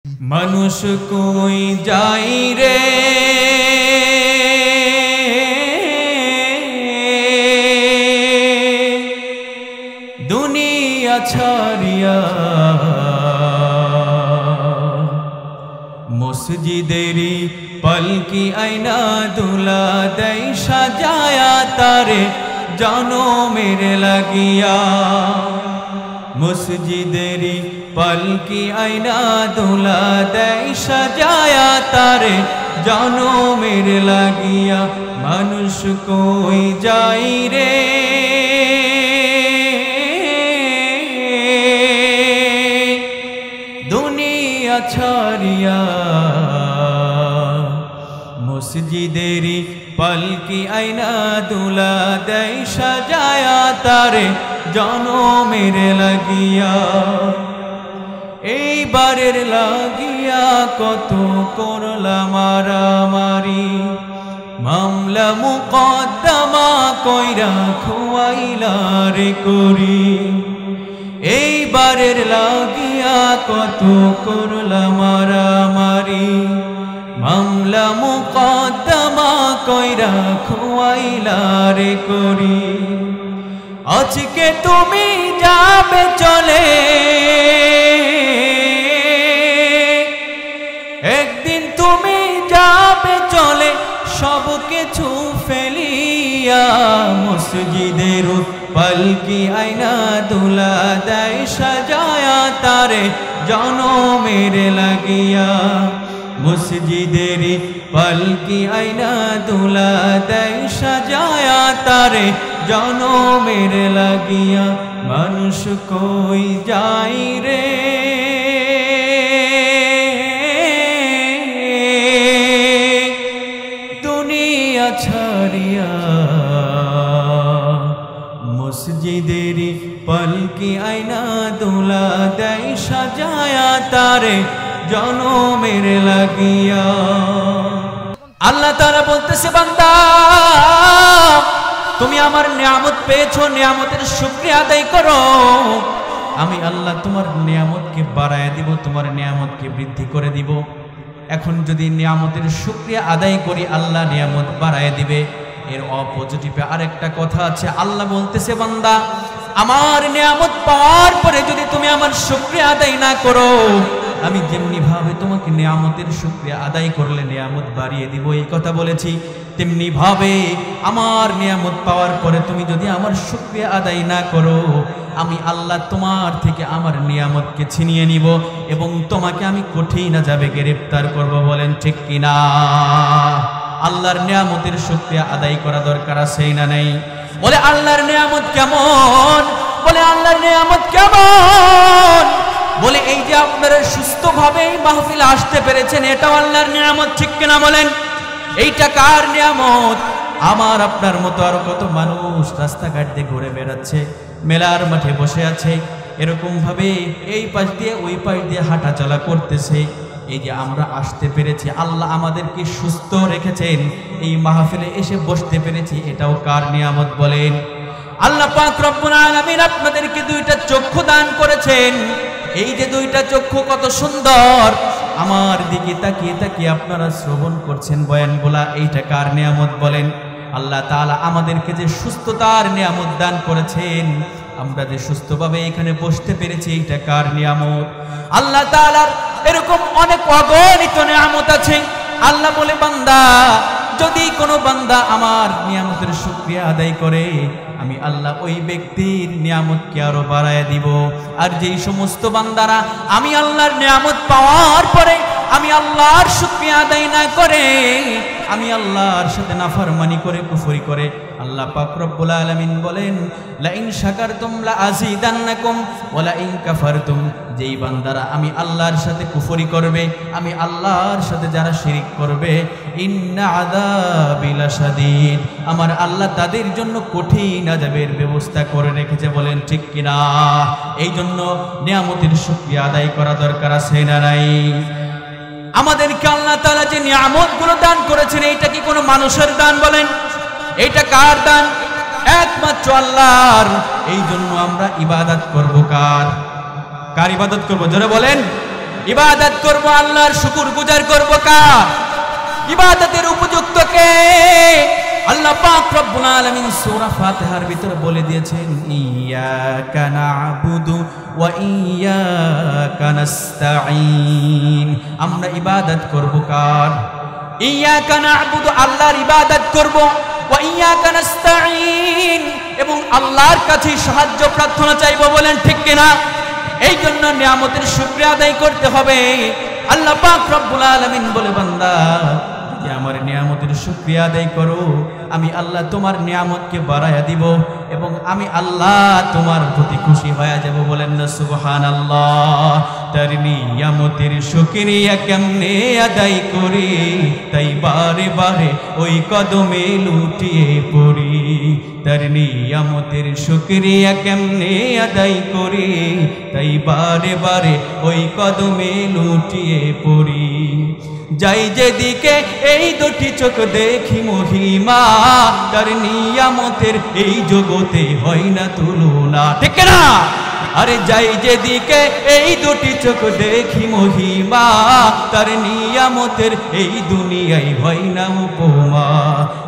মানুষ কই যাই রে দুনিয়া ছাড়িয়া মসজিদেরি পলকি আয়না দুলা দেই সাজায়া তারে জনমের লাগিয়া মসজিদেরি পলকি আয়না দুলা দেই সাজায়া তারে জনমের লাগিয়া মানুষ কই যাই রে দুনিয়া ছাড়িয়া মসজিদেরি পলকি আয়না দুলা দেই সাজায়া তারে জনমের লাগিয়া এইবারের লাগিয়া কত করলাম মারামারি মামলা মুকদ্দমা কইরা খুয়াইলা রে করি এইবারের লাগিয়া কত করলাম মারামারি মামলা মুকদ্দমা কইরা খুয়াইলা রে করি আজকে তুমি যাবে চলে একদিন তুমি যাবে চলে সব কিছু ফেলিয়া মসজিদের পলকি আয়না দুলা দেই সাজায়া তারে জনমের লাগিয়া মসজিদের পলকি আয়না দুলা দেই সাজায়া তারে জনমের লাগিয়া মানুষ কই যাই রে দুনিয়া ছাড়িয়া মসজিদের পলকি আয়না দুলা দেই সাজায়া তারে জনমের লাগিয়া আল্লাহ তাআলা বলতেছে বান্দা তুমি আমার নিয়ামত পেয়েছো নিয়ামতের শুকরিয়া আদায় করো আমি আল্লাহ তোমার নিয়ামতকে বাড়ায় দিব তোমার নিয়ামতকে বৃদ্ধি করে দিব এখন যদি নিয়ামতের শুকরিয়া আদায় করি আল্লাহ নিয়ামত বাড়ায় দিবে এর অপোজিটিভে আরেকটা কথা আছে আল্লাহ বলতেছে বান্দা আমার নিয়ামত পাওয়ার পরে যদি তুমি আমার শুকরিয়া আদায় না করো আমি যেমনি ভাবে তোমাকে নিয়ামতের শুকরিয়া আদায় করলে নিয়ামত বাড়িয়ে দিব এই কথা বলেছি তেমনি ভাবে আমার নিয়ামত পাওয়ার পরে তুমি যদি আমার শুকরিয়া আদায় না করো আমি আল্লাহ তোমার থেকে আমার নিয়ামতকে ছিনিয়ে নিব এবং তোমাকে আমি কঠিন আযাবে গ্রেফতার করব বলেন ঠিক কিনা আল্লাহর নিয়ামতের শুকরিয়া আদায় করা দরকার আছে না নাই বলে আল্লাহর নিয়ামত কেমন বলে আল্লাহর নিয়ামত কেমন বলে এই যে আপনারা সুস্থভাবে এই মাহফিলে আসতে পেরেছেন এটাও আল্লাহর নিয়ামত ঠিক কিনা বলেন এইটা কার নিয়ামত আমার আপনার মতো আরো কত মানুষ রাস্তাঘাট দিয়ে ঘুরে বেড়াচ্ছে মেলার মাঠে বসে আছে এরকম ভাবে এই পাশ দিয়ে ওই পাশ দিয়ে হাঁটা চলা করতেছে এই যে আমরা আসতে পেরেছি আল্লাহ আমাদেরকে সুস্থ রেখেছেন এই মাহফিলে এসে বসতে পেরেছি এটাও কার নিয়ামত বলেন আল্লাহ পাক রব্বুল আলামিন আপনাদেরকে দুইটা চক্ষু দান করেছেন এই যে দুইটা চক্ষু কত সুন্দর আমার দিকে তাকিয়ে তাকিয়ে আপনারা শ্রবণ করছেন বয়ানগুলা এইটা কার নিয়ামত বলেন আল্লাহ তাআলা আমাদেরকে যে সুস্থতার নিয়ামত দান করেছেন আমরা যে সুস্থভাবে এখানে বসতে পেরেছি এইটা কার নিয়ামত আল্লাহ তাআলার এরকম অনেক অগণিত নিয়ামত আছে আল্লাহ বলে বান্দা যদি কোনো বান্দা আমার নিয়ামতের শুকরিয়া আদায় করে আমি আল্লাহ ওই ব্যক্তির নিয়ামতকে আরো বাড়ায় দিব আর যেই সমস্ত বান্দারা আমি আল্লাহর নিয়ামত পাওয়ার পরে আমি আল্লাহর শুকরিয়া আদায় না করে আমি আল্লাহর সাথে নাফরমানি করে কুফরি করে আল্লাহ পাক রব্বুল আলামিন বলেন লা ইন শাকারতুম লা আযীদান্নাকুম ওয়া লা ইন কাফারতুম যেই বান্দারা আমি আল্লাহর সাথে কুফরি করবে আমি আল্লাহর সাথে যারা শিরিক করবে ইন্না আযাবি লাশাদীদ আমার আল্লাহ তাদের জন্য কঠিন আযাবের ব্যবস্থা করে রেখেছে বলেন ঠিক কিনা এই জন্য নিয়ামতের শুকরিয়া আদায় করা দরকার আছে না নাই আমাদেরকে আল্লাহ তাআলা যে নিয়ামতগুলো দান করেছেন এটা কি কোনো মানুষের দান বলেন এটা কার দান একমাত্র আল্লাহর এই জন্য আমরা ইবাদত করব কার কার ইবাদত করব জোরে বলেন ইবাদত করব আল্লাহর শুকর গুজার করব কার? ইবাদতের উপযুক্ত কে? আল্লাহ পাক রব্বুল আলামিন সূরা ফাতিহার ভিতরে বলে দিয়েছেন ইয়্যাকা না'বুদু ওয়া ইয়্যাকা নাস্তাঈন। আমরা ইবাদত করব কার? ইয়্যাকা না'বুদু, আল্লাহর ইবাদত করব, ওয়া ইয়্যাকা নাস্তাঈন, এবং আল্লাহর কাছে সাহায্য প্রার্থনা চাইব। বলেন ঠিক কিনা? এই জন্য নিয়ামতের শুকরিয়া আদায় করতে হবে। আল্লাহ পাক রব্বুল আলামিন বলে বান্দা আমার নিয়ামতের শুকরিয়া আদায় করো, আমি আল্লাহ তোমার নিয়ামতকে বাড়াইয়া দিব এবং আমি আল্লাহ তোমার প্রতি খুশি হয়ে যাব। বলেন না সুবহানাল্লাহ। তার নিয়ামতের শুকরিয়া কেমনে আদায় করি, তাই বারে বারে ওই কদমে লুটিয়ে পড়ি। তার নিয়ামতের শুকরিয়া কেমনে আদায় করি, তাই বারে বারে ওই কদমে লুটিয়ে পড়ি। যাই যেদিকে এই দুটি চোখ দেখি মহিমা, তার নিয়ামতের এই জগতে হয় না তুলনা। ঠিক না? আরে যাই যেদিকে এই দুটি চোখ দেখি মহিমা, তার নিয়ামতের এই দুনিয়ায় হয় না উপমা।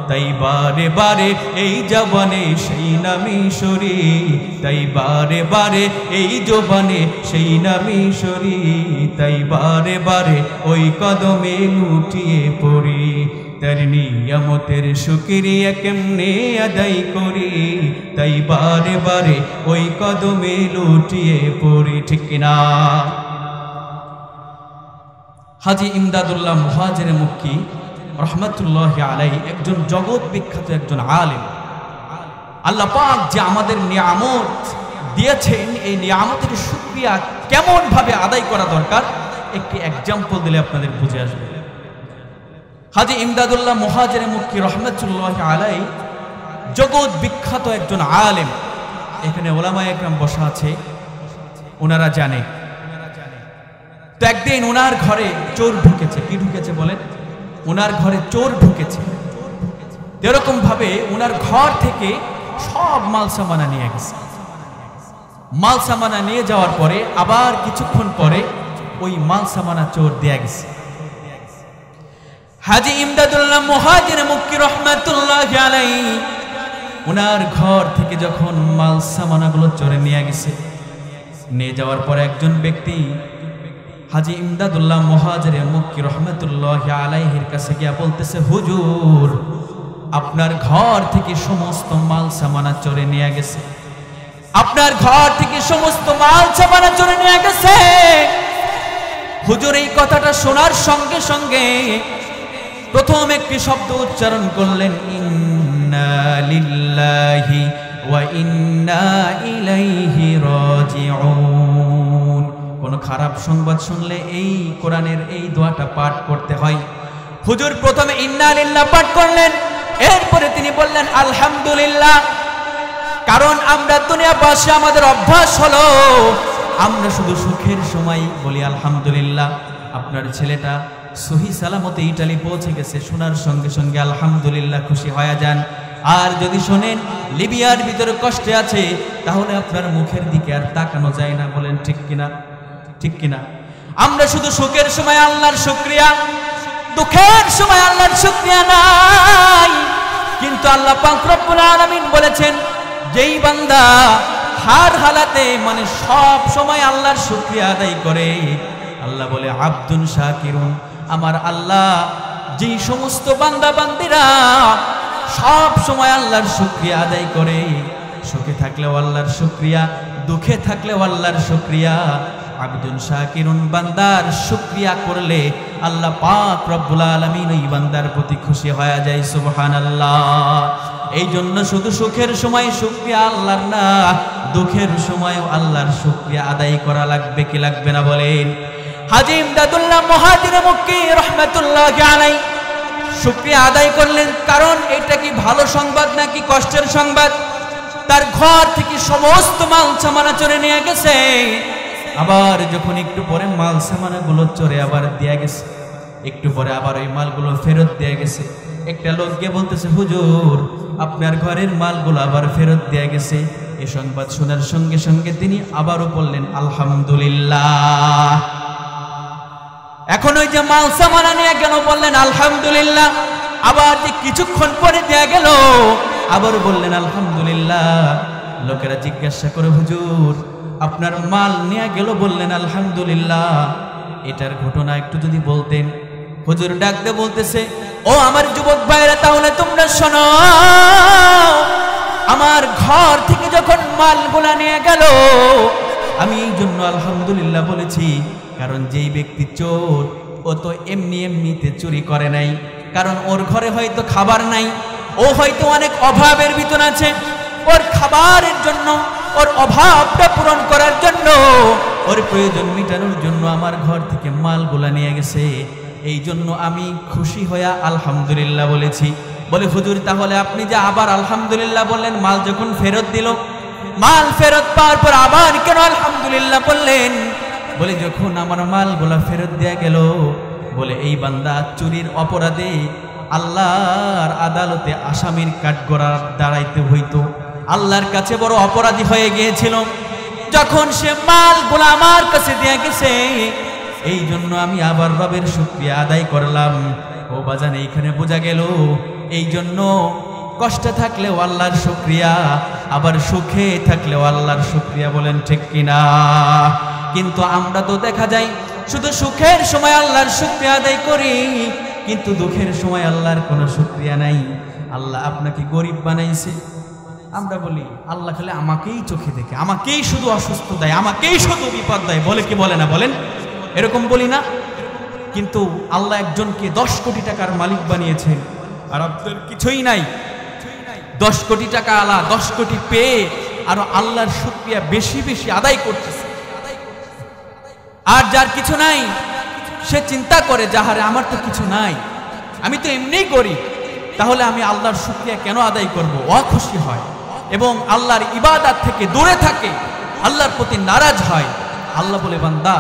তাই বারে বারে এই জবানে সেই নামে সরি, তাই বারে বারে এই জবানে সেই নামে সরি, তাই বারে বারে ওই কদমে লুটিয়ে পড়ি। তার নিয়ামতের শুকরিয়া কেমনে আদায় করি, তাই বারে বারে ওই কদমে লুটিয়ে পড়ি। ঠিক কিনা? হাজী ইমদাদুল্লাহ মুহাজির মক্কি রহমতুল্লাহি আলাইহি একজন জগৎ বিখ্যাত একজন আলেম। আল্লাহ পাক যে আমাদের নিয়ামত দিয়েছেন, এই নিয়ামতের শুকরিয়া কেমন ভাবে আদায় করা দরকার একটি এক্সাম্পল দিলে আপনাদের বুঝে আসবে। হাজী ইমদাদুল্লাহ মুহাজির মক্কি রহমতুল্লাহি আলাইহি জগৎ বিখ্যাত একজন আলেম। এখানে ওলামায়ে একরাম বসা আছে, ওনারা জানে। তো একদিন ওনার ঘরে চোর ঢুকেছে। কি ঢুকেছে বলেন? ওনার ঘরে চোর ঢুকেছে। এরকম ভাবে ওনার ঘর থেকে সব মাল সামানা নিয়ে গেছে। মাল সামানা নিয়ে যাওয়ার পরে আবার কিছুক্ষণ পরে ওই মাল সামানা চোর দিয়ে গেছে। হাজী ইমদাদুল্লাহ মুহাজির মক্কি রহমাতুল্লাহি আলাইহি ওনার ঘর থেকে যখন মাল সামানাগুলো চোরে নিয়ে গেছে, নিয়ে যাওয়ার পরে একজন ব্যক্তি হাজী ইমদাদুল্লাহ মুহাজির মক্কি রহমাতুল্লাহি আলাইহির কাছে গিয়া বলতেছে, হুজুর আপনার ঘর থেকে সমস্ত মাল সামানা চোরে নিয়ে গেছে, আপনার ঘর থেকে সমস্ত মাল সামানা চোরে নিয়ে গেছে। হুজুর এই কথাটা শোনার সঙ্গে সঙ্গে প্রথম একটি শব্দ উচ্চারণ করলেন, ইন্না লিল্লাহি ওয়া ইন্না ইলাইহি রাজিউন। কোন খারাপ সংবাদ শুনলে এই কোরআনের এই দোয়াটা পাঠ করতে হয়। হুজুর প্রথমে ইন্না লিল্লাহ পাঠ করলেন, এরপরে তিনি বললেন আলহামদুলিল্লাহ। কারণ আমরা দুনিয়াবাসী, আমাদের অভ্যাস হলো আমরা শুধু সুখের সময় বলি আলহামদুলিল্লাহ। আপনার ছেলেটা সহি সালামতে ইটালি পৌঁছে গেছে, শোনার সঙ্গে সঙ্গে আলহামদুলিল্লাহ খুশি হয়ে যান। আর যদি শোনেন লিবিয়ার ভিতরে কষ্টে আছে, তাহলে আপনার মুখের দিকে আর তাকানো যায় না। বলেন ঠিক কিনা? ঠিক কিনা? আমরা শুধু সুখের সময় আল্লাহর শুকরিয়া, দুঃখের সময় আল্লাহর শুকরিয়া নাই। কিন্তু আল্লাহ পাক রব্বুল আলামিন বলেছেন, যেই বান্দা হার হালাতে মানে সব সময় আল্লাহর শুকরিয়া আদায় করে, আল্লাহ বলে আব্দুন শাকিরুন, আমার আল্লাহ যেই সমস্ত বান্দা বান্দিরা সব সময় আল্লাহর শুকরিয়া আদায় করে, সুখে থাকলেও আল্লাহর শুকরিয়া, দুঃখে থাকলেও আল্লাহর শুকরিয়া, আব্দুন শাকিরুন বান্দার শুকরিয়া করলে আল্লাহ পাক রব্বুল আলামিন ওই বান্দার প্রতি খুশি হয়ে যায়। সুবহানাল্লাহ। এই জন্য শুধু সুখের সময় শুকরিয়া আল্লাহর না, দুঃখের সময়ও আল্লাহর শুকরিয়া আদায় করা লাগবে কি লাগবে না বলেন? হাজী ইমদাদুল্লাহ মুহাজির মক্কি রহমাতুল্লাহি আলাইহি শুকরিয়া আদায় করলেন। কারণ এটা কি ভালো সংবাদ নাকি কষ্টের সংবাদ? তার ঘর থেকে সমস্ত মাল সামানা চোরে নিয়ে গেছে। আবার যখন একটু পরে মাল সামানাগুলো চোরে আবার দিয়ে গেছে, একটু পরে আবার ওই মালগুলো ফেরত দিয়ে গেছে। একটা লোক গিয়ে বলতেছে, হুজুর আপনার ঘরের মালগুলো আবার ফেরত দিয়ে গেছে। এই সংবাদ শোনার সঙ্গে সঙ্গে তিনি আবারও বললেন আলহামদুলিল্লাহ। এখন ওই যে মাল সামানা নিয়ে গেল, বললেন আলহামদুলিল্লাহ। আবার যে কিছুক্ষণ পরে দেয়া গেল, আবার বললেন আলহামদুলিল্লাহ। লোকেরা জিজ্ঞাসা করে, হুজুর আপনার মাল নিয়ে গেল, বললেন আলহামদুলিল্লাহ, এটার ঘটনা একটু যদি বলতেন। হুজুর ডাকতে বলতেছে, ও আমার যুবক ভাইরা, তাহলে তোমরা শোনো, আমার ঘর থেকে যখন মালগুলা নিয়ে গেল, আমি এই জন্য আলহামদুলিল্লাহ বলেছি, কারণ যেই ব্যক্তি চোর, ও তো এমনিতে চুরি করে নাই, কারণ ওর ঘরে হয়তো খাবার নাই, ও হয়তো অনেক অভাবের ভিতর আছে। ওর খাবারের জন্য, ওর অভাবটা পূরণ করার জন্য, ওর প্রয়োজন মেটানোর জন্য আমার ঘর থেকে মালগুলা নিয়ে গেছে। এই জন্য আমি খুশি হইয়া আলহামদুলিল্লাহ বলেছি। বলে, হুজুর তাহলে আপনি যে আবার আলহামদুলিল্লাহ বললেন, মাল যখন ফেরত দিল, মাল ফেরত পাওয়ার পর আবার কেন আলহামদুলিল্লাহ বললেন? বলে, যখন আমার মালগুলা ফেরত দেয়া গেল, বলে এই বান্দা চুরির অপরাধে আল্লাহর আদালতে আসামির কাঠগড়ায় দাঁড়াইতে হইতো, আল্লাহর কাছে বড় অপরাধী হয়ে গিয়েছিল। যখন সে মালগুলা আমার কাছে দিয়ে গেছে, এই জন্য আমি আবার রবের শুকরিয়া আদায় করলাম। ও বাজান, এইখানে বোঝা গেল, এই জন্য কষ্টে থাকলেও আল্লাহর শুকরিয়া, আবার সুখে থাকলেও আল্লাহর শুকরিয়া। বলেন ঠিক কিনা? কিন্তু আমরা তো দেখা যায় শুধু সুখের সময় আল্লাহর শুকরিয়া আদায় করি, কিন্তু দুঃখের সময় আল্লাহর কোনো শুকরিয়া নাই। আল্লাহ আপনাকে গরিব বানাইছে, আমরা বলি আল্লাহ খালি আমাকেই চোখে দেখে, আমাকেই শুধু অসুস্থ দেয়, আমাকেই শুধু বিপদ দেয়। বলে কি বলে না? বলেন, এরকম বলি না? কিন্তু আল্লাহ একজনকে 10 কোটি টাকার মালিক বানিয়েছেন, আর আপনার কিছুই নাই। 10 কোটি টাকা আলা, 10 কোটি পেয়ে আরো আল্লাহর শুকরিয়া বেশি বেশি আদায় করতেছে। আর যার কিছু নাই, সে চিন্তা করে, যাহারে আমার তো কিছু নাই, আমি তো এমনিই গরিব, তাহলে আমি আল্লাহর শুকরিয়া কেন আদায় করব? অখুশি হয় এবং আল্লাহর ইবাদত থেকে দূরে থাকে, আল্লাহর প্রতি নারাজ হয়। আল্লাহ বলে, বান্দা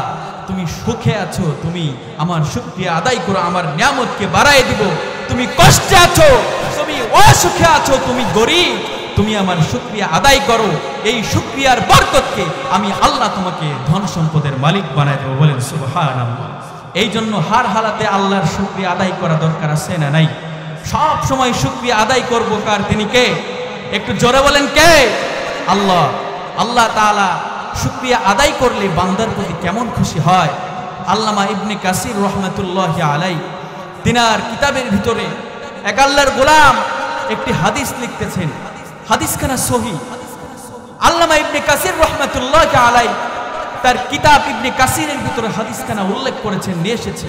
তুমি সুখে আছো, তুমি আমার শুকরিয়া আদায় করো, আমার নিয়ামতকে বাড়ায় দিব। তুমি কষ্টে আছো, তুমি অসুখে আছো, তুমি গরিব, তুমি আমার শুকরিয়া আদায় করো। এই শুকরিয়ার বরকতকে আমি আল্লাহ তোমাকে ধন সম্পদের মালিক বানায় দেবো। বলেন সুবহানাল্লাহ। এই জন্য হার হালাতে আল্লাহর শুকরিয়া আদায় করা দরকার আছে না নাই? সব সময় শুকরিয়া আদায় করব কার? তিনি কে? একটু জোরে বলেন, কে? আল্লাহ। আল্লাহ তাআলা শুকরিয়া আদায় করলে বান্দার প্রতি কেমন খুশি হয়। আল্লামা ইবনে কাসির রহমাতুল্লাহি আলাইহি তিনার কিতাবের ভিতরে এক আল্লাহর গোলাম একটি হাদিস লিখতেছেন, হাদিসখানা সহিহ। আল্লামা ইবনে কাসির রহমাতুল্লাহি আলাইহি তার কিতাব ইবনে কাসিরের ভিতরে হাদিসখানা উল্লেখ করেছেন, নিয়ে এসেছে।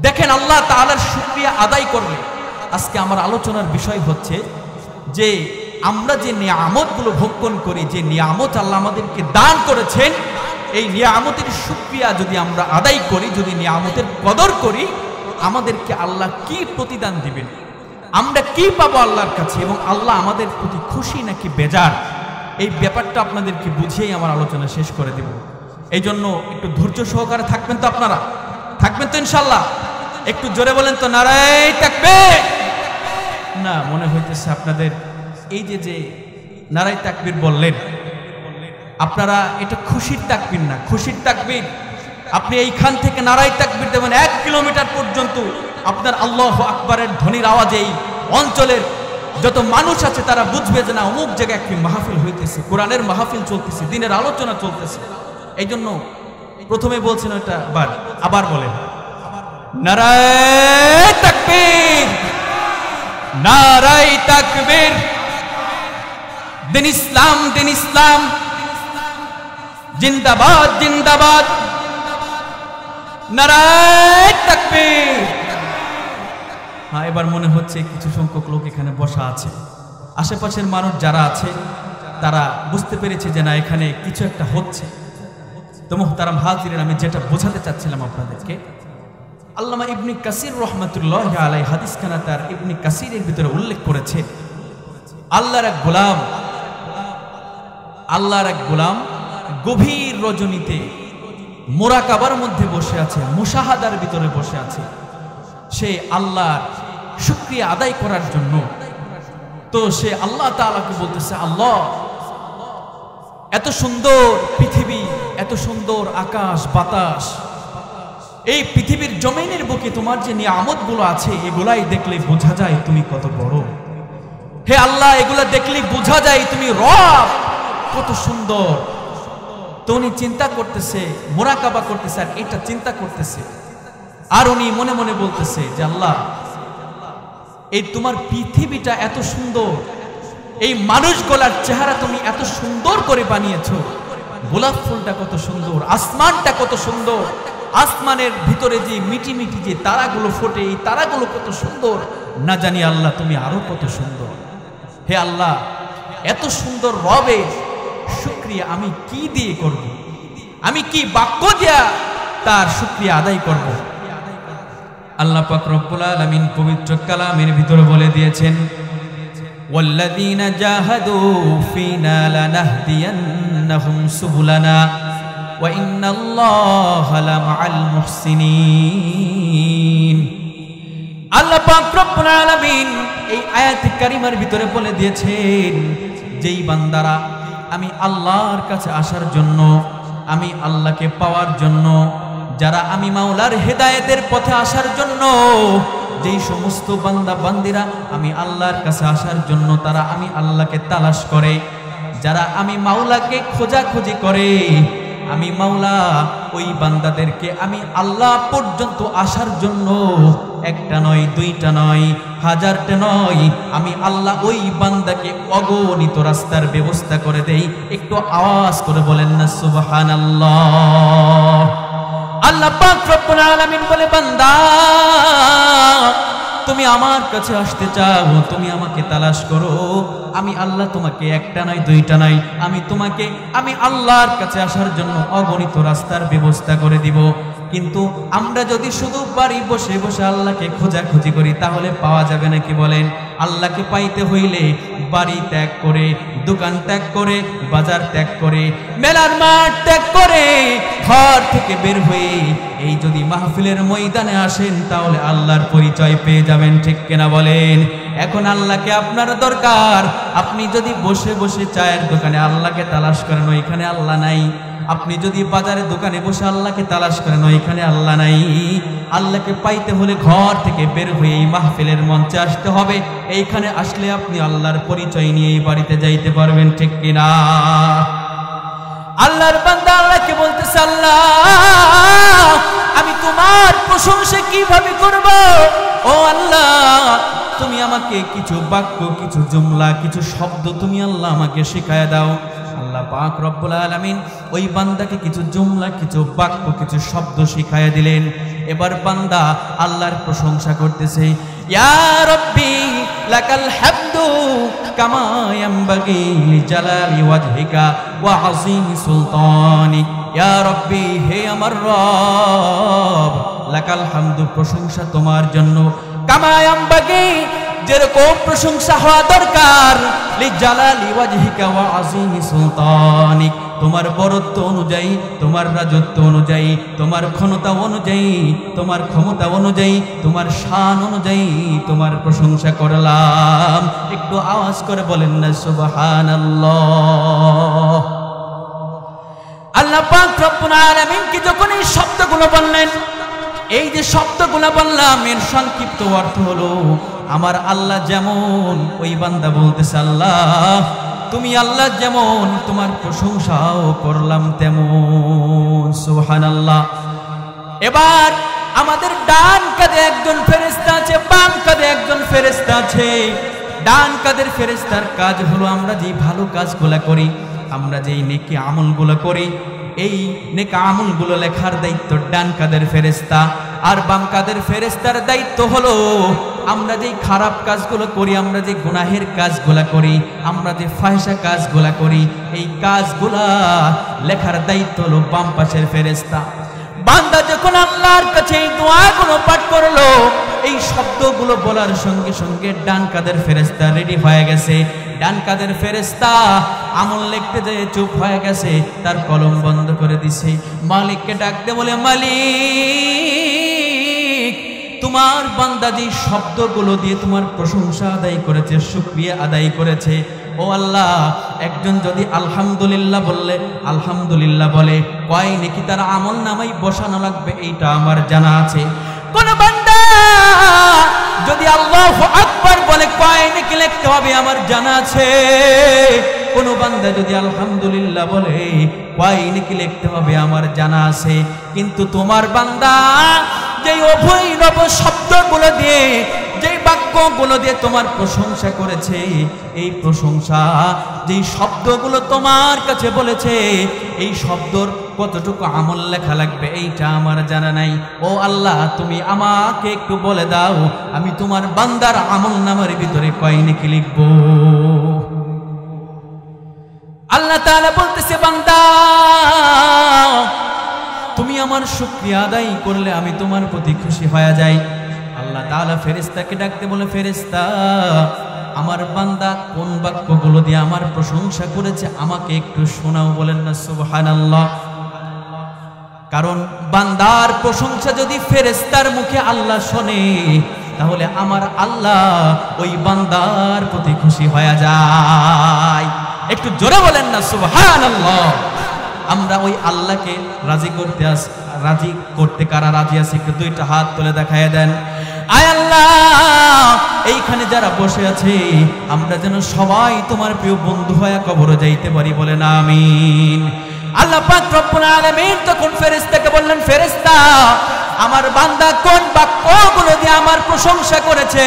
দেখেন, আল্লাহ তাআলার শুকরিয়া আদায় করলে, আজকে আমার আলোচনার বিষয় হচ্ছে যে আমরা যে নিয়ামতগুলো ভোগ করি, যে নিয়ামত আল্লাহ আমাদেরকে দান করেছেন, এই নিয়ামতের শুকরিয়া যদি আমরা আদায় করি, যদি নিয়ামতের কদর করি, আমাদেরকে আল্লাহ কি প্রতিদান দিবেন, আমরা কি পাবো আল্লাহর কাছে, এবং আল্লাহ আমাদের প্রতি খুশি নাকি বেজার, এই ব্যাপারটা আপনাদেরকে বুঝিয়েই আমার আলোচনা শেষ করে দেব। এই জন্য একটু ধৈর্য সহকারে থাকবেন তো, আপনারা থাকবেন তো ইনশাল্লাহ? একটু জোরে বলেন তো, নারায়ে তাকবীর। না, মনে হইতেছে আপনাদের এই যে নারায়ে তাকবীর বললেন, আপনারা এটা খুশির তাকবীর না, খুশির তাকবীর। আপনি এইখান থেকে নারায়ে তাকবীর দেবেন 1 কিলোমিটার পর্যন্ত, আপনার আল্লাহু আকবারের ধ্বনির আওয়াজে এই অঞ্চলের যত মানুষ আছে তারা বুঝবে যে না, অমুক জায়গায় একটি মাহফিল হইতেছে, কোরআনের মাহফিল চলতেছে, দ্বীনের আলোচনা চলতেছে। এই জন্য প্রথমে বলছেন ওটা, আবার বলেন, নারায়ে তাকবীর, নারায়ে তাকবীর। দিন ইসলাম, দিন ইসলাম, জিন্দাবাদ, জিন্দাবাদ, নারায়ে তাকবীর। হ্যাঁ, এবার মনে হচ্ছে কিছু সংখ্যক লোক এখানে বসা আছে, আশেপাশের মানুষ যারা আছে তারা বুঝতে পেরেছে যে না, এখানে কিছু একটা হচ্ছে। তো মুহতারাম হাজিরিন, আমি যেটা বোঝাতে চাচ্ছিলাম আপনাদেরকে, আল্লামা ইবনে কাসির রহমাতুল্লাহি আলাইহি হাদিসখানা তার ইবনে কাসিরের ভিতরে উল্লেখ করেছে, আল্লাহর এক গোলাম গভীর রজনীতে মুরাকাবার মধ্যে বসে আছে, মুশাহাদার ভিতরে বসে আছে, সে আল্লাহর শুকরিয়া আদায় করার জন্য। তো সে আল্লাহ তাআলাকে বলতেছে, আল্লাহ, এত সুন্দর পৃথিবী, এত সুন্দর আকাশ বাতাস, এই পৃথিবীর জমিনের বুকে তোমার যে নিয়ামতগুলো আছে এগুলাই দেখলে বোঝা যায় তুমি কত বড়। হে আল্লাহ, এগুলা দেখলে বোঝা যায় তুমি রব, কত সুন্দর। তো উনি চিন্তা করতেছে, মোরাকাবা করতেছে, আর এটা চিন্তা করতেছে, আর উনি মনে মনে বলতেছে যে আল্লাহ, এই তোমার পৃথিবীটা এত সুন্দর, এই মানুষগুলার চেহারা তুমি এত সুন্দর করে বানিয়েছো, গোলাপ ফুলটা কত সুন্দর, আসমানটা কত সুন্দর, আসমানের ভিতরে যে মিটি মিটি যে তারাগুলো ফোটে, এই তারাগুলো কত সুন্দর, না জানি আল্লাহ তুমি আরো কত সুন্দর। হে আল্লাহ, এত সুন্দর রবের শুকরিয়া আমি কি দিয়ে করব, আমি কি বাক্য দিয়া তার শুকরিয়া আদায় করব? আল্লাহ পাক রব্বুল আলামিন পবিত্র কালামের ভিতরে বলে দিয়েছেন, ওয়াল্লাযীনা জাহাদু ফীনা লানাহদিয়ান্নাহুম সুবুলানা ওয়া ইন্নাল্লাহা লামাআল মুহসিনিন। আল্লাহ পাক রব্বুল আলামিন এই আয়াতে কারিমার ভিতরে বলে দিয়েছেন, যেই বান্দারা আমি আল্লাহর কাছে আসার জন্য, আমি আল্লাহকে পাওয়ার জন্য, যারা আমি মাওলার হেদায়েতের পথে আসার জন্য, যেই সমস্ত বান্দা বান্দিরা আমি আল্লাহর কাছে আসার জন্য তারা আমি আল্লাহকে তালাশ করে, যারা আমি মাওলাকে খোঁজাখুঁজি করে, আমি মাওলা ওই বান্দাদেরকে আমি আল্লাহ পর্যন্ত আসার জন্য একটা নয়, দুইটা নয়, হাজারটা নয়, আমি আল্লাহ ওই বান্দাকে অগণিত রাস্তার ব্যবস্থা করে দেই। একটু আওয়াজ করে বলেন না সুবহানাল্লাহ। আল্লাহ পাক রব্বুল আলামিন বলে, বান্দা তুমি আমার কাছে আসতে চাও, তুমি আমাকে তালাশ করো, আমি আল্লাহ তোমাকে একটা নয়, দুইটা নয়, আমি তোমাকে আমি আল্লাহর কাছে আসার জন্য অগণিত রাস্তার ব্যবস্থা করে দিব। কিন্তু আমরা যদি শুধু বাড়ি বসে বসে আল্লাহকে খোঁজাখুঁজি করি তাহলে পাওয়া যাবে নাকি বলেন? আল্লাহকে পাইতে হইলে বাড়ি ত্যাগ করে, দোকান ত্যাগ করে, বাজার ত্যাগ করে, মেলার মাঠ ত্যাগ করে, ঘর থেকে বের হয়ে এই যদি মাহফিলের ময়দানে আসেন তাহলে আল্লাহর পরিচয় পেয়ে যাবেন, ঠিক কিনা বলেন? এখন আল্লাহকে আপনার দরকার। আপনি যদি বসে বসে চায়ের দোকানে আল্লাহকে তালাশ করেন, ওইখানে আল্লাহ নাই। আপনি যদি বাজারের দোকানে বসে আল্লাহকে তালাশ করেন, ওইখানে আল্লাহ নাই। আল্লাহকে পাইতে হলে ঘর থেকে বের হয়ে এই মাহফিলের মঞ্চে আসতে হবে। এইখানে আসলে আপনি আল্লাহর পরিচয় নিয়ে এই বাড়িতে যাইতে পারবেন, ঠিক কিনা? আল্লাহর বান্দা আল্লাহকে বলতেছে, আল্লাহ আমি তোমার প্রশংসা কিভাবে করব? ও আল্লাহ, তুমি আমাকে কিছু বাক্য, কিছু জুমলা, কিছু শব্দ তুমি আল্লাহ আমাকে শিখায় দাও। আল্লাহ পাক রব্বুল আলামিন ওই বান্দাকে কিছু জুমলা, কিছু বাক্য, কিছু শব্দ শিখায় দিলেন। এবার বান্দা আল্লাহর প্রশংসা করতেছে, ইয়া রব্বি লাকাল হামদু কামা ইয়ামবাগি লিজালালি ওয়াজহিকা ওয়া আযীমি সুলতানিক। ইয়া রব্বি, হে আমার রব, লাকাল হামদু, প্রশংসা তোমার জন্য, কামা ইয়ামবাগি, যেরকম প্রশংসা হওয়া দরকার, লিজালালি ওয়াজহিকা ওয়া আযীমি সুলতানিক, তোমার বরত্ব অনুযায়ী, তোমার রাজত্ব অনুযায়ী, তোমার ক্ষমতা অনুযায়ী, তোমার ক্ষমতা অনুযায়ী, তোমার শান অনুযায়ী তোমার প্রশংসা করলাম। একটু আওয়াজ করে বলেন না সুবহানাল্লাহ। আল্লাহ পাক রব্বুল আলামিন কি যখন এই শব্দগুলো বললেন, এই যে শব্দগুলো বললাম এর সংক্ষিপ্ত অর্থ হলো, আমার আল্লাহ যেমন, ওই বান্দা বলতেছে, আল্লাহ তুমি আল্লাহ যেমন, তোমার প্রশংসাও করলাম তেমন। সুবহানাল্লাহ। এবার আমাদের ডান কাঁধে একজন ফেরেশতা আছে, বাম কাঁধে একজন ফেরেশতা আছে। ডান কাঁধের ফেরেশতার কাজ হলো আমরা যে ভালো কাজগুলো করি, আমরা যেই নেকি আমলগুলো করি, এই নেক আমলগুলো লেখার দায়িত্ব ডান কাঁধের ফেরেশতা। আর বাম কাঁধের ফেরেশতার দায়িত্ব হলো আমরা যে খারাপ কাজগুলো করি, আমরা যে গুনাহের কাজগুলো করি, আমরা যে ফাহিশা কাজগুলো করি, এই কাজগুলা লেখার দায়িত্ব হলো বাম পাশের ফেরেশতা। বান্দা যখন আল্লাহর কাছে এই দোয়াগুলো পাঠ করলো, এই শব্দগুলো বলার সঙ্গে সঙ্গে ডান কাঁধের ফেরেশতা রেডি হয়ে গেছে। ডান কাঁধের ফেরেশতা আমল লিখতে যেয়ে চুপ হয়ে গেছে, তার কলম বন্ধ করে দিছে। মালিককে ডাকতে বলে, মালিক তোমার বান্দা যে শব্দগুলো দিয়ে তোমার প্রশংসা আদায় করেছে, শুকরিয়া আদায় করেছে, ও আল্লাহ, একজন যদি আলহামদুলিল্লাহ বললে আলহামদুলিল্লাহ বলে, কয় নেকি তার আমল নামাই বসানো লাগবে এইটা আমার জানা আছে। কোন বান্দা যদি আল্লাহু আকবার বলে, কয় নেকি লিখতে হবে আমার জানা আছে। কোন বান্দা যদি আলহামদুলিল্লাহ বলে, কয় নেকি লিখতে হবে আমার জানা আছে। কিন্তু তোমার বান্দা যেই অভৈরব শব্দগুলো দিয়ে, যেই বাক্যগুলো দিয়ে তোমার প্রশংসা করেছে, এই প্রশংসা যেই শব্দগুলো তোমার কাছে বলেছে, এই শব্দর কতটুকু আমল লেখা লাগবে এইটা আমার জানা নাই। ও আল্লাহ, তুমি আমাকে একটু বলে দাও, আমি তোমার বান্দার আমল নামার ভিতরে কয় নেকি লিখবো। আল্লাহ তাআলা বলতেছে, বান্দা তুমি আমার শুকরিয়া আদায় করলে আমি তোমার প্রতি খুশি হয়ে যাই। আল্লাহ তাআলা ফেরেশতাকে ডাকতে বলে, ফেরেশতা, আমার বান্দা কোন বাক্যগুলো দিয়ে আমার প্রশংসা করেছে আমাকে একটু শোনাও। বলেন না সুবহানাল্লাহ। কারণ বান্দার প্রশংসা যদি ফেরেশতার মুখে আল্লাহ শোনে, তাহলে আমার আল্লাহ ওই বান্দার প্রতি খুশি হয়ে যায়। একটু জোরে বলেন না সুবহানাল্লাহ। আমরা ওই আল্লাহকে রাজি করতে কারা রাজি আছে? একটু দুইটা হাত তুলে দেখায় দেন। আয় আল্লাহ, এইখানে যারা বসে আছে আমরা যেন সবাই তোমার প্রিয় বন্ধু হয়ে কবরে যাইতে পারি। বলেন আমিন। আল্লাহ পাক রব্বুল আলামিন তখন ফেরেশতাকে বললেন, ফেরেশতা, আমার বান্দা কোন বাক্যগুলো দিয়ে আমার প্রশংসা করেছে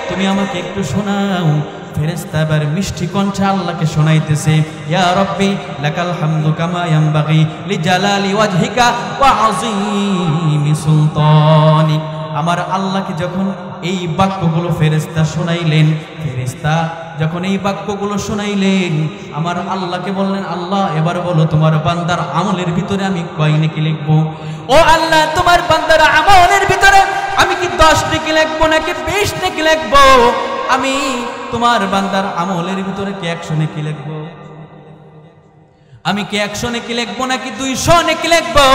তুমি আমাকে একটু শোনাও। ফেরেশতা এবার মিষ্টি কণ্ঠে আল্লাহকে শোনাইতেছে, ইয়া রব্বি লাকাল হামদু কামা ইয়ানবাগি লিজালালি ওয়াজহিকা ওয়া আযীমি সুলতানিক। আমার আল্লাহকে যখন এই বাক্যগুলো ফেরেশতা শোনাইলেন, ফেরেশতা যখন এই বাক্যগুলো শোনাইলেন, আমার আল্লাহকে বললেন, আল্লাহ এবার বলো তোমার বান্দার আমলের ভিতরে আমি কয় নেকি লিখবো। ও আল্লাহ, তোমার বান্দার আমলের ভিতরে আমি কি 10 নেকি লিখবো নাকি 20 নেকি লিখবো? আমি তোমার বান্দার আমলের ভিতরে কি 100 নেকি লিখবো? আমি কি 100 নেকি লিখবো নাকি 200 নেকি লিখবো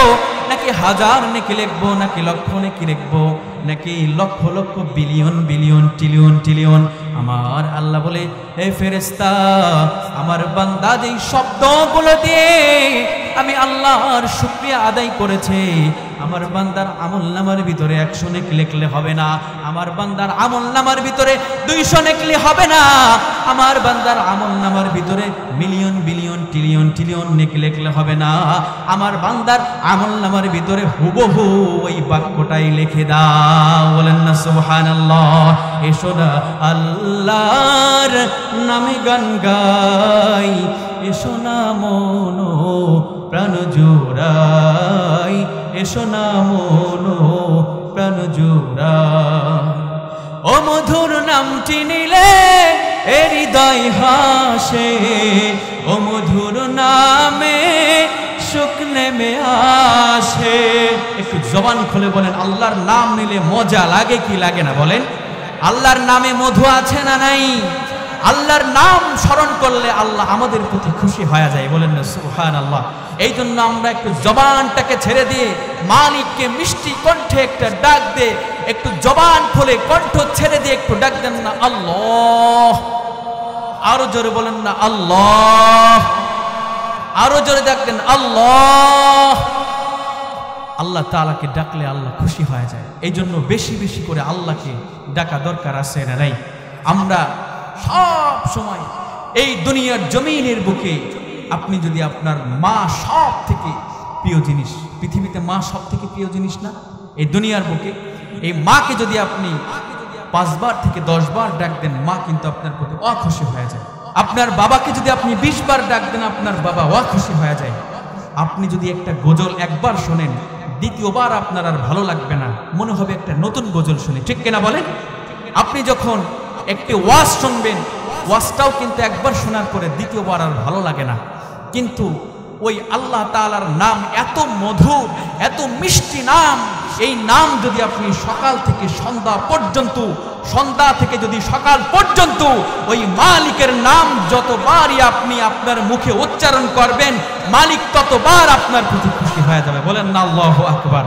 নাকি 1000 নেকি লিখবো নাকি লক্ষ নেকি লিখবো নাকি lakh lakh billion billion trillion trillion? আমার আল্লাহ বলে, হে ফেরেশতা, আমার বান্দা যেই শব্দগুলো দিয়ে আমি আল্লাহর শুকরিয়া আদায় করেছে, আমার বান্দার আমলনামার ভিতরে 100 নেকি লিখলে হবে না, আমার বান্দার আমলনামার ভিতরে 200 নেকি হবে না, আমার বান্দার আমলনামার ভিতরে মিলিয়ন বিলিয়ন ট্রিলিয়ন ট্রিলিয়ন নেকি লিখলে হবে না, আমার বান্দার আমলনামার ভিতরে হুবহু ওই বাক্যটাই লিখে দাও। বলেন না সুবহানাল্লাহ। এসো না আল্লাহর নামে গান গাই, এসো না মন প্রাণ জোড়াই, এসো না মন প্রাণ জোড়াই। ও মধুর নামটি নিলে এ হৃদয় হাসে, ও মধুর নামে সুখ নেমে আসে। একটু জবান খুলে বলেন, আল্লাহর নাম নিলে মজা লাগে কি লাগে না? বলেন, আল্লাহর নামে মধু আছে না নাই? আল্লাহর নাম স্মরণ করলে আল্লাহ আমাদের প্রতি খুশি হয়ে যায়। বলেন না সুবহানাল্লাহ। এই জন্য আমরা একটু জবানটাকে ছেড়ে দিয়ে মালিককে মিষ্টি কণ্ঠে একটা ডাক দে, একটু জবান খুলে কণ্ঠ ছেড়ে দিয়ে একটু ডাক দেন না আল্লাহ। আরো জোরে বলেন না আল্লাহ। আরো জোরে ডাকবেন আল্লাহ। আল্লাহ তাআলাকে ডাকলে আল্লাহ খুশি হয়ে যায়। এই জন্য বেশি বেশি করে আল্লাহকে ডাকা দরকার আছে না নাই? আমরা সব সময় এই দুনিয়ার জমিনের বুকে, আপনি যদি আপনার মা সব থেকে প্রিয় জিনিস, পৃথিবীতে মা সব থেকে প্রিয় জিনিস না? এই দুনিয়ার বুকে এই মাকে যদি আপনি 5 বার থেকে 10 বার ডাক দেন, মা কিন্তু আপনার প্রতি অখুশি হয়ে যায়। আপনার বাবাকে যদি আপনি 20 বার ডাক দেন, আপনার বাবা অখুশি হয়ে যায়। আপনি যদি একটা গজল একবার শোনেন, দ্বিতীয়বার আপনার আর ভালো লাগবে না, মনে হবে একটা নতুন গজল শুনে। ঠিক কিনা বলেন? আপনি যখন একটি ওয়াজ শুনবেন, ওয়াজটাও কিন্তু একবার শোনার পরে দ্বিতীয়বার আর ভালো লাগে না। কিন্তু ওই আল্লাহ তাআলার নাম এত মধুর, এত মিষ্টি নাম, এই নাম যদি আপনি সকাল থেকে সন্ধ্যা পর্যন্ত, সন্ধ্যা থেকে যদি সকাল পর্যন্ত ওই মালিকের নাম যতবারই আপনি আপনার মুখে উচ্চারণ করবেন, মালিক ততবার আপনার প্রতি খুশি হয়ে যাবে। বলেন না আল্লাহু আকবার।